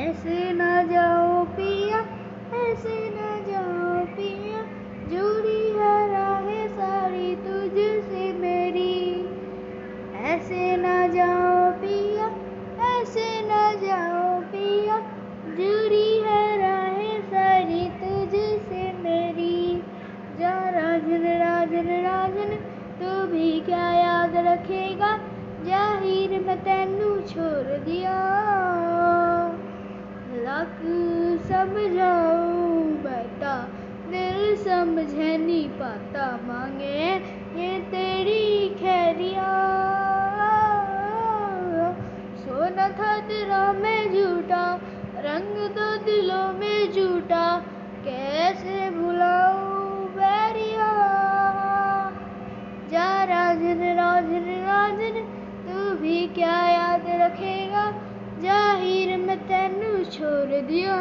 ऐसे ना जाओ पिया, ऐसे ना जाओ पिया, जुड़ी है राहें सारी तुझसे मेरी। ऐसे ना जाओ पिया, ऐसे ना जाओ पिया, जुड़ी है राहें सारी तुझसे मेरी। जा राजन राजन राजन, तू भी क्या याद रखेगा, जाहिर मैं तैनू छोड़ दिया। लक समझाऊं बेटा, दिल समझे नहीं पाता, मांगे ये तेरी खैरिया। सोना था दिलों में झूठा, रंग दो दिलों में झूठा, कैसे भुलाऊं बैरिया। जा राजन राजन राजन, तू भी क्या याद रखेगा, जाहिर मैं तैनू छोड़ दिया।